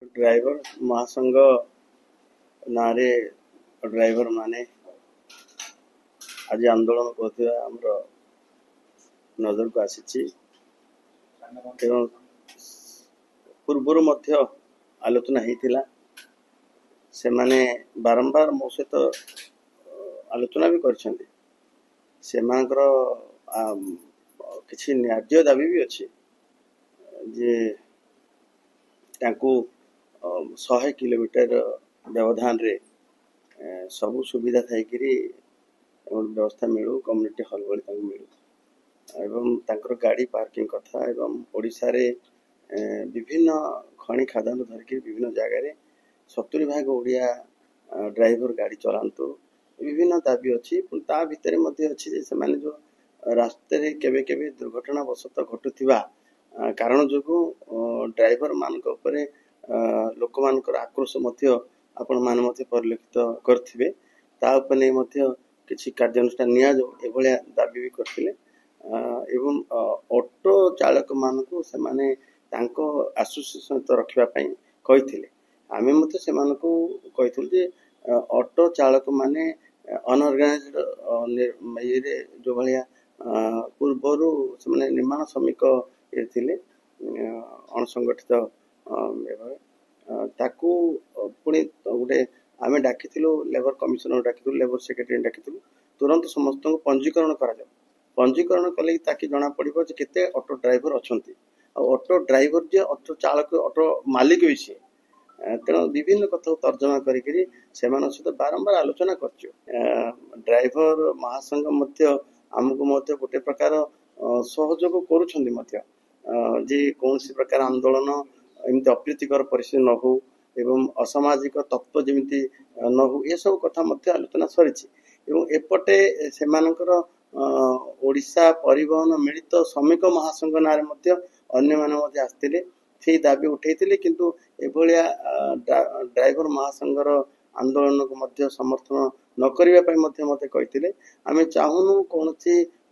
Driver महासंघ नारे driver माने आज आंदोलन करथिबा हमरो नजर को आसी पूर्वर मध्य आलोचना होता से माने बारंबार मो सहित आलोचना भी करछन्ती से मानकर किछि न्याय दाबी भी अच्छी जे तांको 100 किलोमीटर व्यवधान रे सबु सुविधा थाइकरी व्यवस्था मिलू कम्युनिटी हॉल भली मिलू एवं तांकर गाड़ी पार्किंग कथा एवं ओडिशा रे विभिन्न खनि खादान धरिक विभिन्न जगह 70 भाग ओडिया ड्राइवर गाड़ी चलांतु विभिन्न दाबी अच्छी ता भितर मध्य अच्छी जे से माने जो रास्ते रे केबे केबे दुर्घटना वशत घटुथिबा कारण जो ड्राइवर मानक उपरे लोक मानकर आक्रोश मध्य आपण मान मध्य परिलक्षित करथिबे ता उपने मध्य किछि कार्यानुष्ठान निया जो एभलिया दाबी भी करथिले एवं ऑटो चालक मानकु से माने तांको एसोसिएशन तो रखिबा पई कहिथिले आमे मते से मानकु कहिथिल जे ऑटो चालक माने अनऑर्गेनाइज्ड ये जो भलिया पूर्वरु से माने निर्माण श्रमिक थिले अणसंगठित ताकू पुणी गोटे आम डाकिलु लेबर कमिशनर डाकिलु लेबर सेक्रेटरी डाकिलु तुरंत समस्त को पंजीकरण करा जाओ पंजीकरण कले ताकि जना पड़ो जे केते ऑटो ड्राइवर अच्छी ऑटो ड्राइवर जे ऑटो चालक ऑटो मालिक भी सी तेणु विभिन्न कथा तर्जमा करी सहित बारंबार आलोचना कर ड्राइवर महासंघ आमको गोटे प्रकार सहयोग करुँच जे कौन प्रकार आंदोलन एमती अप्रीतिकर परिस्थिति न हो एवं असामाजिक तत्व जमी न हो ये सब कथा आलोचना सरी एपटे से ओडिशा परिवहन मिलित श्रमिक महासंघ नारे अन्य आसते से दाबी उठे किंतु एभलिया ड्राइवर महासंघर आंदोलन को समर्थन न करने मते कहते आम चाहूनु कौन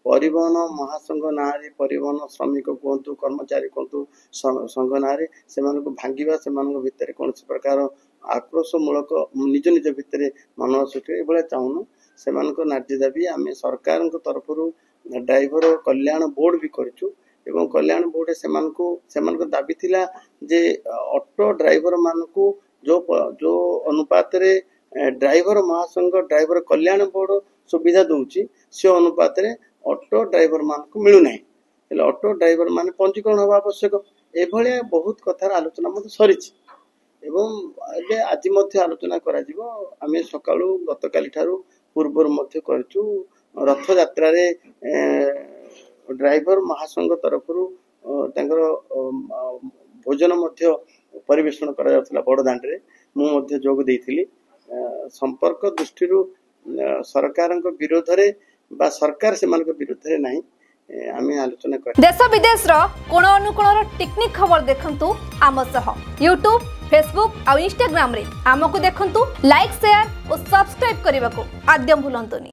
परिवहन महासंघ नारे परिवहन श्रमिक कहतु कर्मचारी कहतु संघ नारे से भांगा से भितर कौन प्रकार आक्रोशमूलक निज निज भितर मन सृष्टि ये चाहूनु से नार्य दाबी आम सरकार तरफ ड्राइवर कल्याण बोर्ड भी करूँ एवं कल्याण बोर्ड से दाबी थिला जे ऑटो ड्राइवर मानकु जो अनुपात रे ड्राइवर महासंघ ड्राइवर कल्याण बोर्ड सुविधा दूची से अनुपात रे ऑटो ड्राइवर मान को मिलू नहीं ऑटो ड्राइवर मान पंजीकरण हवा आवश्यक एभलिया बहुत कथार आलोचना सरी आज आलोचना आम सका गतकाली पूर्वर करूँ रथ यात्रा रे ड्राइवर महासंघ तरफ भोजन परिवेषण करा बड़दाण्ड मुझे जोग देइथिली संपर्क दृष्टि सरकार विरोध रे बा सरकार से विरुद्ध रे नहीं आम आलोचना कर देश विदेश रो कोण अनुकोण टेक्निक खबर देखंतु आम सह यूट्यूब फेसबुक और इंस्टाग्राम रे आमको देखंतु लाइक शेयर और सब्सक्राइब करने को आद्य भूलंतुनी।